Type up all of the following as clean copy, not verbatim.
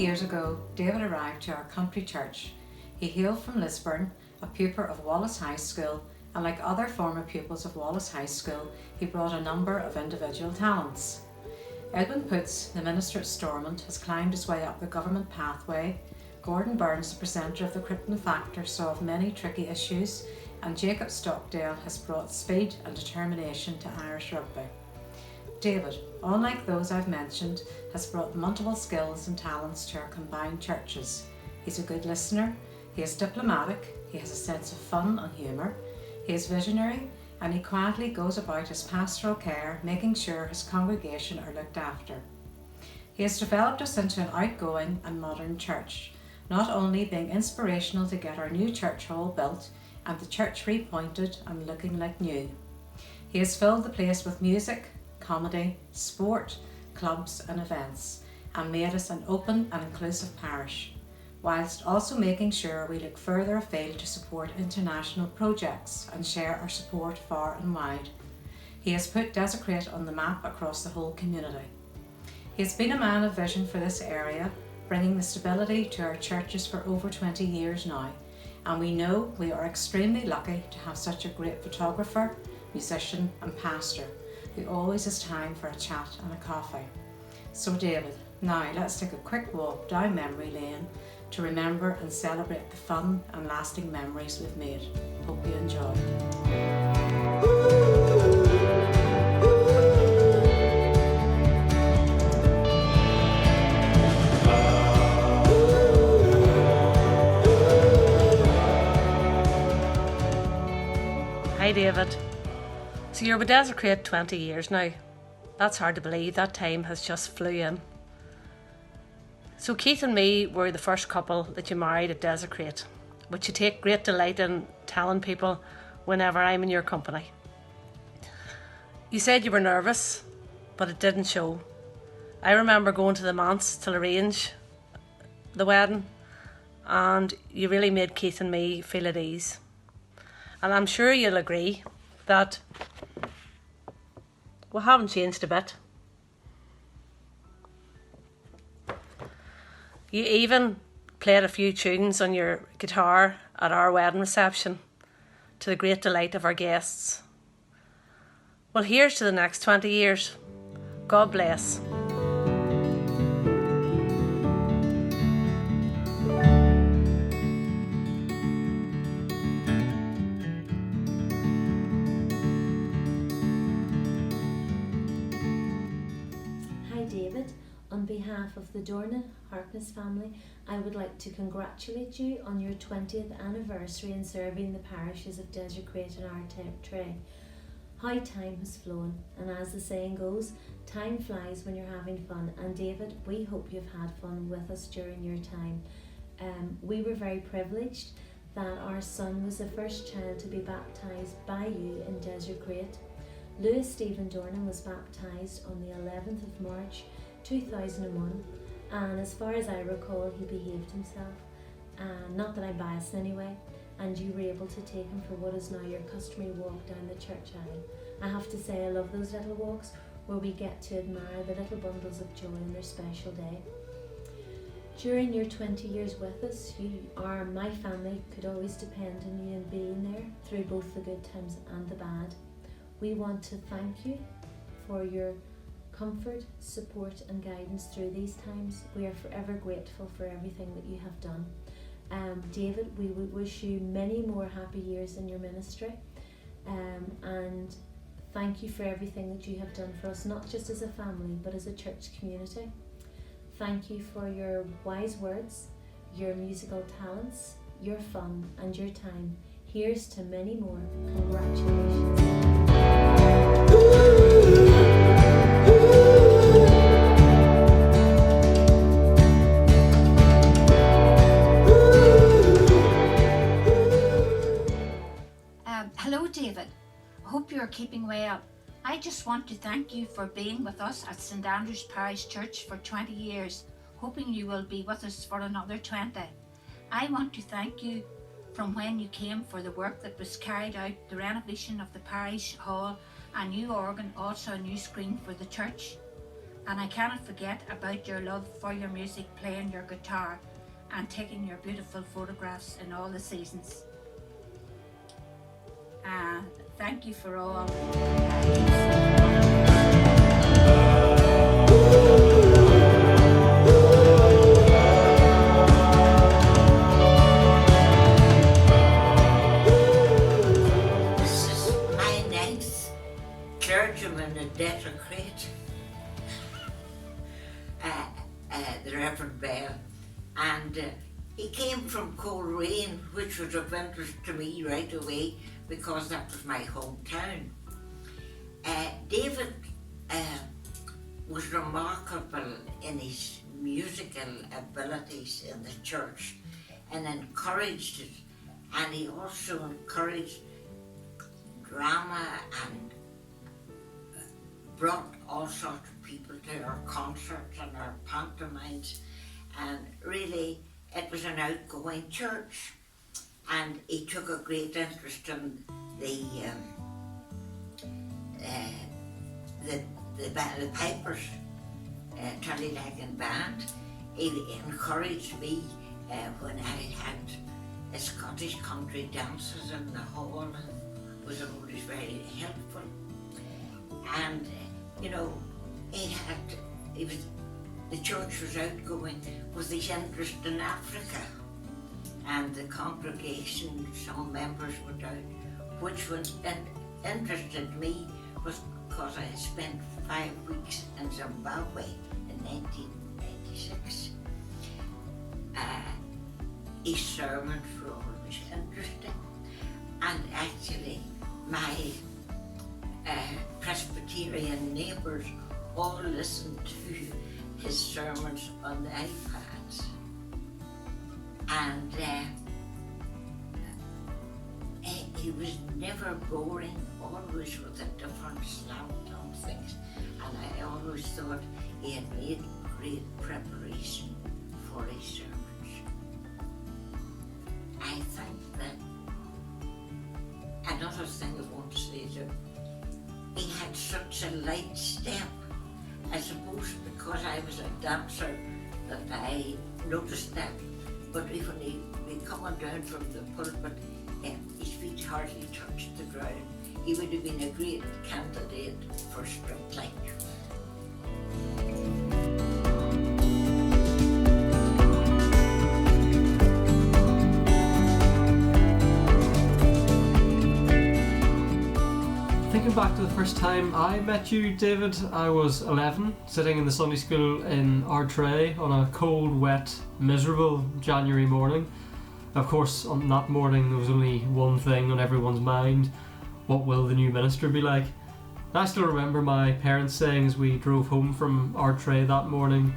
years ago, David arrived to our country church. He hailed from Lisburn, a pupil of Wallace High School, and like other former pupils of Wallace High School, he brought a number of individual talents. Edwin Poots, the minister at Stormont, has climbed his way up the government pathway. Gordon Burns, the presenter of the Crichton Factor, solved many tricky issues, and Jacob Stockdale has brought speed and determination to Irish rugby. David, unlike those I've mentioned, has brought multiple skills and talents to our combined churches. He's a good listener, he is diplomatic, he has a sense of fun and humour, he is visionary, and he quietly goes about his pastoral care, making sure his congregation are looked after. He has developed us into an outgoing and modern church, not only being inspirational to get our new church hall built and the church repointed and looking like new. He has filled the place with music, comedy, sport, clubs and events, and made us an open and inclusive parish, whilst also making sure we look further afield to support international projects and share our support far and wide. He has put Desertcreat on the map across the whole community. He has been a man of vision for this area, bringing the stability to our churches for over 20 years now, and we know we are extremely lucky to have such a great photographer, musician and pastor who always has time for a chat and a coffee. So David, now let's take a quick walk down memory lane to remember and celebrate the fun and lasting memories we've made. Hope you enjoy. Hi David. So you're with Desertcreat 20 years now. That's hard to believe, that time has just flew in. So Keith and me were the first couple that you married at Desertcreat, which you take great delight in telling people whenever I'm in your company. You said you were nervous, but it didn't show. I remember going to the manse to arrange the wedding, and you really made Keith and me feel at ease. And I'm sure you'll agree that we haven't changed a bit. You even played a few tunes on your guitar at our wedding reception, to the great delight of our guests. Well, here's to the next 20 years. God bless. David, on behalf of the Dornan Harkness family, I would like to congratulate you on your 20th anniversary in serving the parishes of Desertcreat and Ardtrea. How time has flown, and as the saying goes, time flies when you're having fun, and David, we hope you've had fun with us during your time. We were very privileged that our son was the first child to be baptised by you in Desertcreat. Lewis Stephen Dornan was baptised on the 11th of March 2001, and as far as I recall, he behaved himself. Not that I'm biased anyway, and you were able to take him for what is now your customary walk down the church aisle. I have to say I love those little walks where we get to admire the little bundles of joy on their special day. During your 20 years with us, my family could always depend on you and being there through both the good times and the bad. We want to thank you for your comfort, support and guidance through these times. We are forever grateful for everything that you have done. David, we would wish you many more happy years in your ministry, and thank you for everything that you have done for us, not just as a family but as a church community. Thank you for your wise words, your musical talents, your fun and your time. Here's to many more. Congratulations. Hello David, I hope you are keeping well. I just want to thank you for being with us at St Andrew's Parish Church for 20 years, hoping you will be with us for another 20. I want to thank you from when you came for the work that was carried out, the renovation of the parish hall, a new organ, also a new screen for the church. And I cannot forget about your love for your music, playing your guitar and taking your beautiful photographs in all the seasons. Thank you for all. This is my ninth clergyman at Desertcreat, the Reverend Bell, and he came from Coleraine, which was of interest to me right away because that was my hometown. David was remarkable in his musical abilities in the church and encouraged it, and he also encouraged drama and brought all sorts of people to our concerts and our pantomimes, and really it was an outgoing church, and he took a great interest in the pipers, Tullylagan band. He encouraged me when I had Scottish country dances in the hall, and was always very helpful. And you know, the church was outgoing with his interest in Africa, and the congregation, some members went out, which interested me was because I had spent 5 weeks in Zimbabwe in 1996. His sermons were always interesting, and actually my Presbyterian neighbours all listened to his sermons on the iPads, and he was never boring, always with a different slant on things, and I always thought he had made great preparation for his sermons. I think that another thing I want to say is that he had such a light step. I suppose because I was a dancer that I noticed that, but when he coming down from the pulpit, his feet hardly touched the ground. He would have been a great candidate for Strictline. Thinking back to the first time I met you, David, I was 11, sitting in the Sunday school in Ardtrea on a cold, wet, miserable January morning. Of course, on that morning there was only one thing on everyone's mind: what will the new minister be like? And I still remember my parents saying as we drove home from Ardtrea that morning,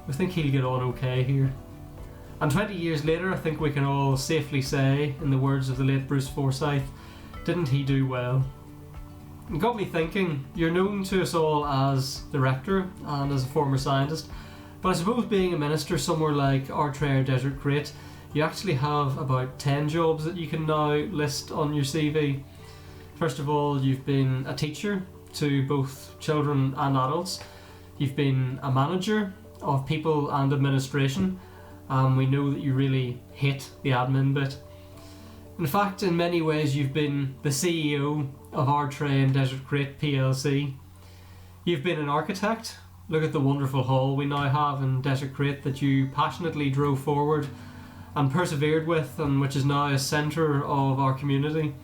"We think he'll get on okay here." And 20 years later, I think we can all safely say, in the words of the late Bruce Forsyth, didn't he do well? It got me thinking, you're known to us all as the rector and as a former scientist, but I suppose being a minister somewhere like Ardtrea Desertcreat, you actually have about 10 jobs that you can now list on your CV. First of all, you've been a teacher to both children and adults. You've been a manager of people and administration. We know that you really hate the admin bit. In fact, in many ways, you've been the CEO of Ardtrea Desertcreat PLC. You've been an architect. Look at the wonderful hall we now have in Desertcreat that you passionately drove forward and persevered with, and which is now a centre of our community.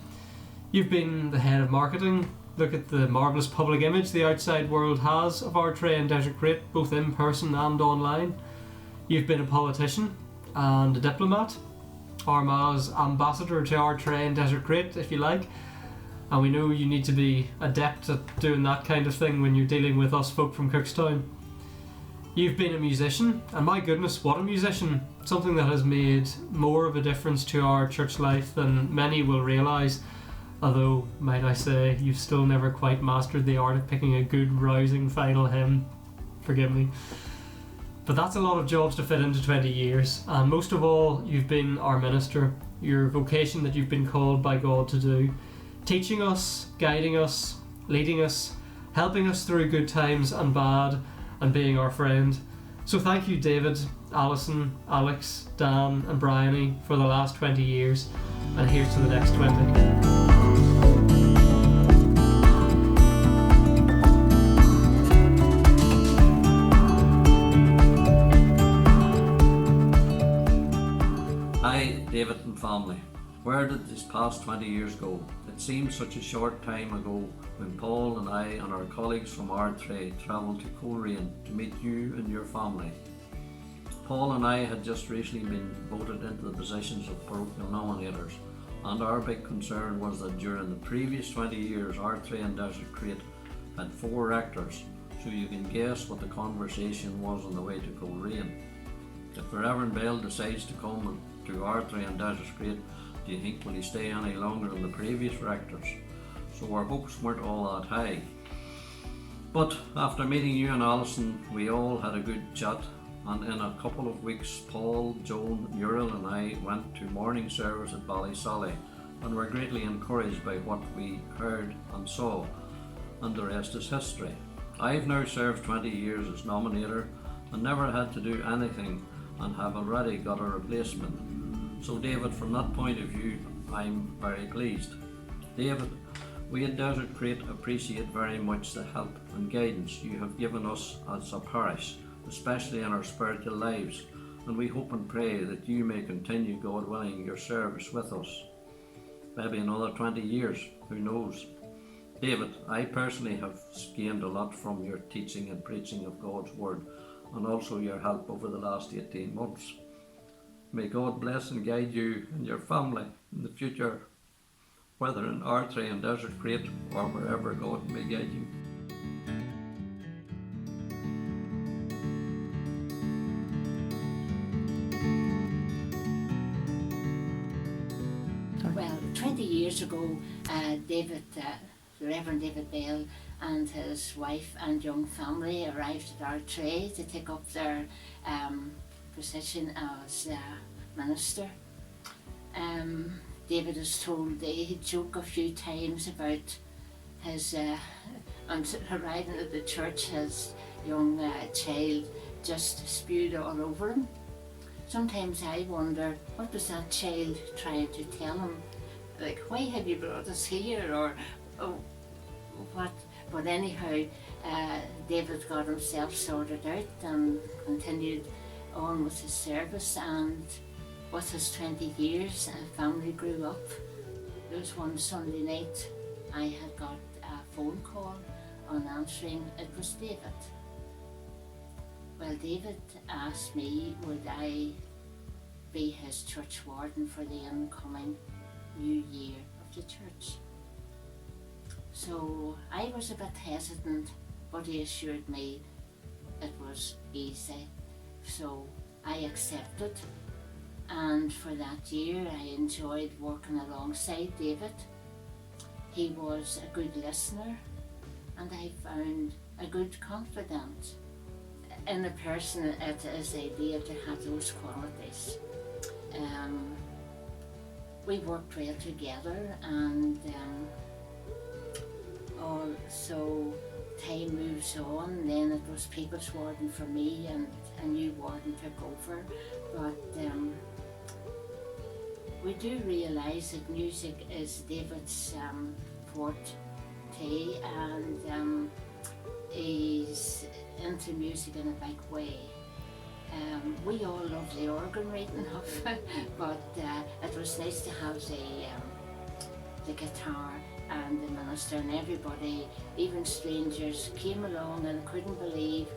You've been the head of marketing. Look at the marvellous public image the outside world has of Ardtrea Desertcreat, both in person and online. You've been a politician and a diplomat, Armagh's ambassador to Ardtrea Desertcreat, if you like, and we know you need to be adept at doing that kind of thing when you're dealing with us folk from Cookstown. You've been a musician, and my goodness, what a musician! Something that has made more of a difference to our church life than many will realise, although, might I say, you've still never quite mastered the art of picking a good, rousing final hymn. Forgive me. But that's a lot of jobs to fit into 20 years, and most of all, you've been our minister, your vocation that you've been called by God to do, teaching us, guiding us, leading us, helping us through good times and bad, and being our friend. So thank you, David, Alison, Alex, Dan and Bryony for the last 20 years, and here's to the next 20. Hi, David and family. Where did this past 20 years go? It seems such a short time ago when Paul and I and our colleagues from Ardtrea travelled to Coleraine to meet you and your family. Paul and I had just recently been voted into the positions of parochial nominators, and our big concern was that during the previous 20 years Ardtrea Desertcreat had 4 rectors, so you can guess what the conversation was on the way to Coleraine. If the Reverend Bell decides to come to Ardtrea Desertcreat, do you think will he stay any longer than the previous rectors? So our hopes weren't all that high. But after meeting you and Alison, we all had a good chat, and in a couple of weeks Paul, Joan, Muriel and I went to morning service at Ballysally and were greatly encouraged by what we heard and saw, and the rest is history. I've now served 20 years as nominator and never had to do anything, and have already got a replacement. So David, from that point of view, I'm very pleased. David, we at Desertcreat appreciate very much the help and guidance you have given us as a parish, especially in our spiritual lives, and we hope and pray that you may continue, God willing, your service with us. Maybe another 20 years, who knows? David, I personally have gained a lot from your teaching and preaching of God's Word, and also your help over the last 18 months. May God bless and guide you and your family in the future, whether in Ardtrea and Desertcreat or wherever God may guide you. Well, 20 years ago, the Reverend David Bell and his wife and young family arrived at Ardtrea to take up their position as minister. David is told he joked a few times about his arriving at the church, his young child just spewed all over him. Sometimes I wonder, what was that child trying to tell him? Like, why have you brought us here, or what? But anyhow, David got himself sorted out and continued on with his service, and with his 20 years, a family grew up. There was one Sunday night I had got a phone call. On answering, it was David. Well, David asked me would I be his church warden for the incoming new year of the church. So I was a bit hesitant, but he assured me it was easy. So I accepted, and for that year I enjoyed working alongside David. He was a good listener, and I found a good confidant. In a person, it is ideal to have those qualities. We worked well together, and so time moves on. Then it was people's warden for me, and a new warden took over. But we do realise that music is David's forte, and he's into music in a big way. We all love the organ right enough, but it was nice to have the guitar and the minister, and everybody, even strangers, came along and couldn't believe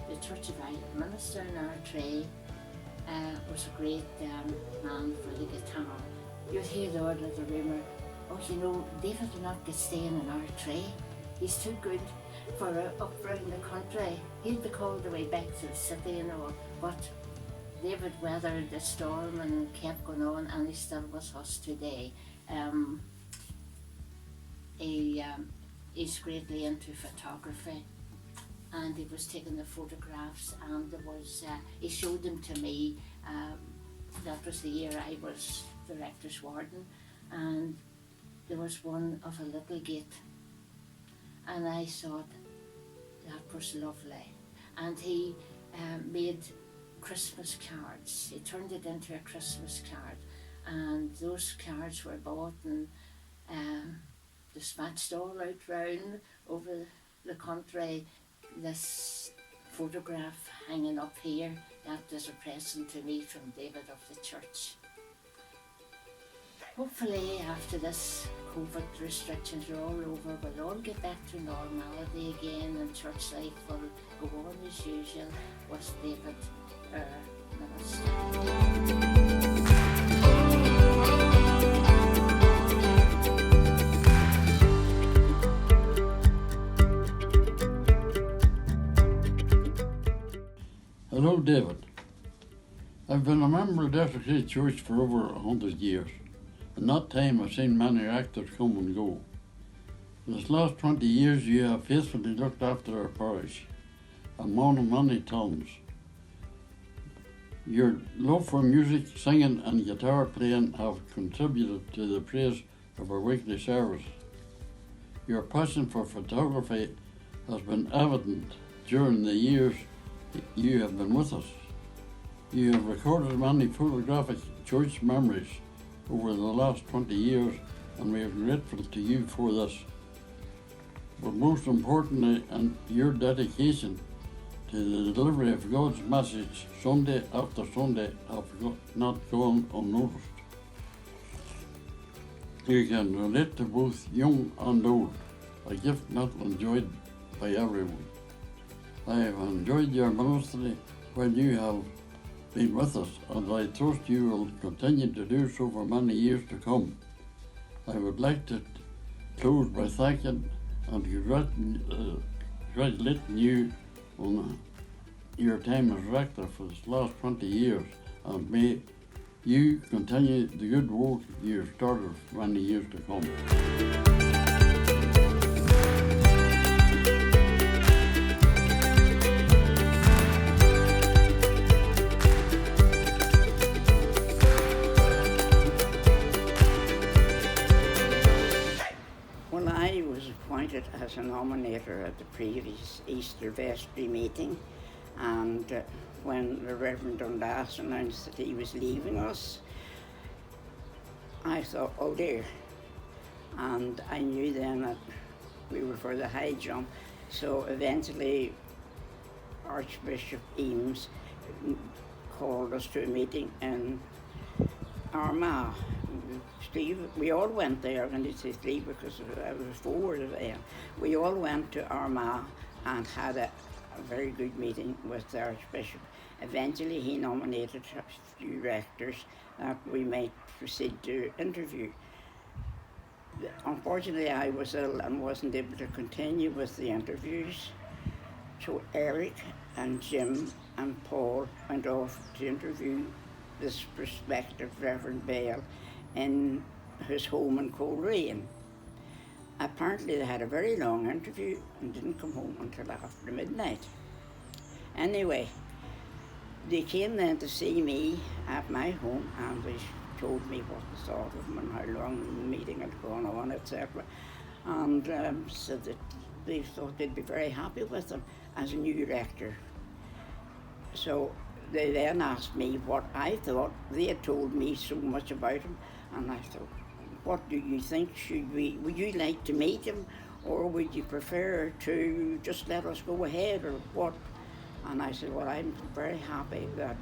the Church of Ireland minister in Ardtrea was a great man for the guitar. You'd hear the odd little rumour, oh, you know, David will not get staying in Ardtrea. He's too good for up around the country. He'll be called away back to the city and all. But David weathered the storm and kept going on, and he's still with us today. He's greatly into photography, and he was taking the photographs, and there was he showed them to me. That was the year I was the rector's warden, and there was one of a little gate, and I thought that was lovely. and he made Christmas cards. He turned it into a Christmas card, and those cards were bought and dispatched all out round over the country. This photograph hanging up here, that is a present to me from David of the church. Hopefully after this COVID restrictions are all over, we'll all get back to normality again, and church life will go on as usual with David, our minister. Hello, David. I've been a member of Desertcreat Church for over 100 years. In that time I've seen many actors come and go. In this last 20 years you have faithfully looked after our parish, and one of many talents. Your love for music, singing and guitar playing have contributed to the praise of our weekly service. Your passion for photography has been evident during the years you have been with us. You have recorded many photographic church memories over the last 20 years, and we are grateful to you for this. But most importantly, and your dedication to the delivery of God's message Sunday after Sunday have not gone unnoticed. You can relate to both young and old, a gift not enjoyed by everyone. I have enjoyed your ministry when you have been with us, and I trust you will continue to do so for many years to come. I would like to close by thanking and congratulating you on your time as rector for this last 20 years, and may you continue the good work you started for many years to come. Well, I was appointed as a nominator at the previous Easter vestry meeting, and when the Reverend Dundas announced that he was leaving us, I thought, oh dear. And I knew then that we were for the high jump, so eventually Archbishop Eames called us to a meeting in Armagh. Steve, we all went there. I'm going to say Steve because I was forward of them. We all went to Armagh and had a very good meeting with the Archbishop. Eventually he nominated a few rectors that we might proceed to interview. Unfortunately I was ill and wasn't able to continue with the interviews, so Eric and Jim and Paul went off to interview this prospective Reverend Bale in his home in Coleraine. Apparently they had a very long interview and didn't come home until after midnight. Anyway, they came then to see me at my home, and they told me what they thought of him and how long the meeting had gone on, etc. And said that they thought they'd be very happy with him as a new rector. So they then asked me what I thought. They had told me so much about him, and I thought, what do you think? Would you like to meet him, or would you prefer to just let us go ahead, or what? And I said, well, I'm very happy that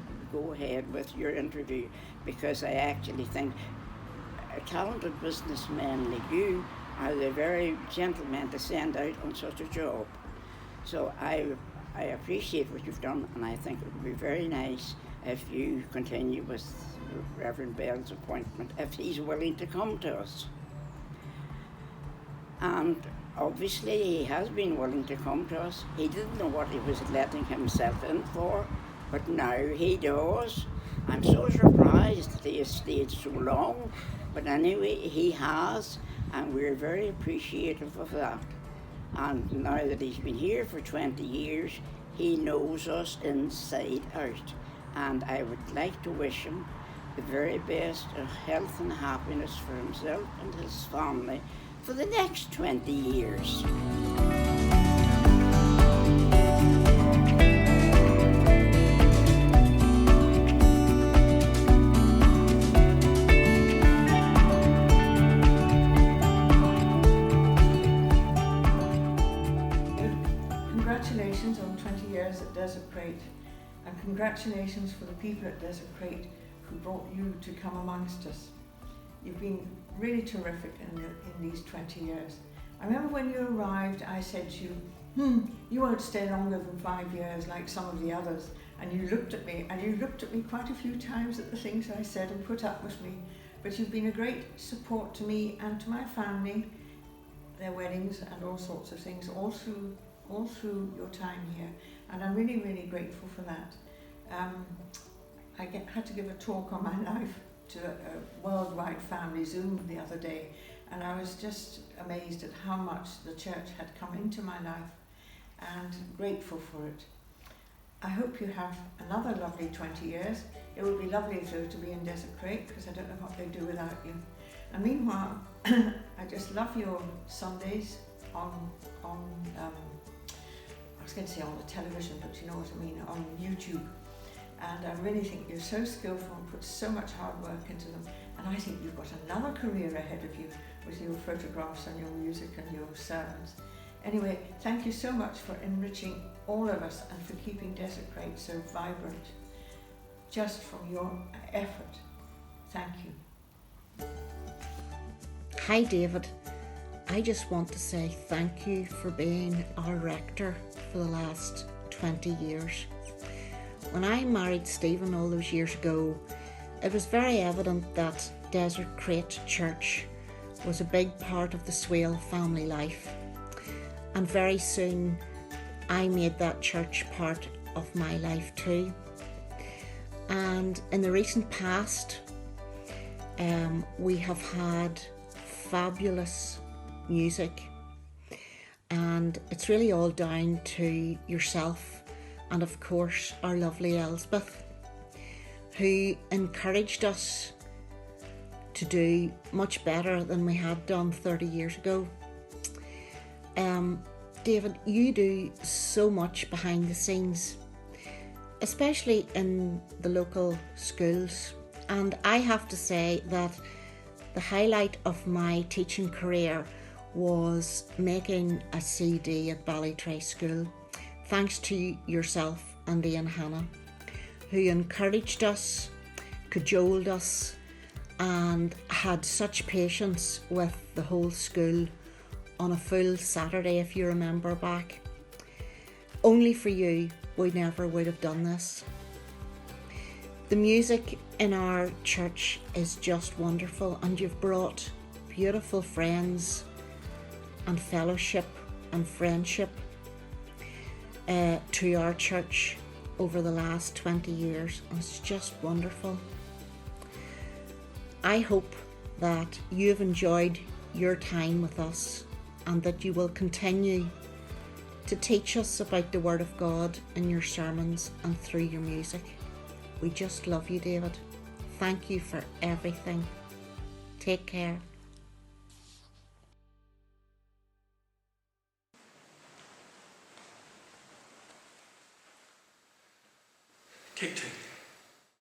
you go ahead with your interview, because I actually think talented businessmen like you are the very gentlemen to send out on such a job. So I appreciate what you've done, and I think it would be very nice if you continue with Reverend Bell's appointment, if he's willing to come to us. And obviously he has been willing to come to us. He didn't know what he was letting himself in for, but now he does. I'm so surprised that he has stayed so long, but anyway, he has, and we're very appreciative of that. And now that he's been here for 20 years, he knows us inside out. And I would like to wish him the very best of health and happiness for himself and his family for the next 20 years. at Desertcreat, and congratulations for the people at Desertcreat who brought you to come amongst us. You've been really terrific in these 20 years. I remember when you arrived, I said to you, you won't stay longer than 5 years like some of the others. And you looked at me, and you looked at me quite a few times at the things I said and put up with me. But you've been a great support to me and to my family, their weddings and all sorts of things, all through your time here. And I'm really, really grateful for that. I had to give a talk on my life to a worldwide family Zoom the other day, and I was just amazed at how much the church had come into my life and grateful for it. I hope you have another lovely 20 years. It would be lovely though to be in Desertcreat, because I don't know what they'd do without you. And meanwhile, I just love your Sundays on I was going to say on the television, but you know what I mean, on YouTube. And I really think you're so skillful and put so much hard work into them. And I think you've got another career ahead of you with your photographs and your music and your sermons. Anyway, thank you so much for enriching all of us and for keeping Desertcreat so vibrant, just from your effort. Thank you. Hi David, I just want to say thank you for being our rector for the last 20 years. When I married Stephen all those years ago, it was very evident that Desertcreat Church was a big part of the Swale family life. And very soon I made that church part of my life too. And in the recent past, we have had fabulous music, and it's really all down to yourself and of course our lovely Elspeth, who encouraged us to do much better than we had done 30 years ago. David, you do so much behind the scenes, especially in the local schools, and I have to say that the highlight of my teaching career was making a CD at Ballytray School, thanks to yourself and Ian Hannah, who encouraged us, cajoled us, and had such patience with the whole school on a full Saturday, if you remember back. Only for you, we never would have done this. The music in our church is just wonderful, and you've brought beautiful friends and fellowship and friendship to our church over the last 20 years. It's just wonderful. I hope that you've enjoyed your time with us and that you will continue to teach us about the Word of God in your sermons and through your music. We just love you, David. Thank you for everything. Take care. Take two.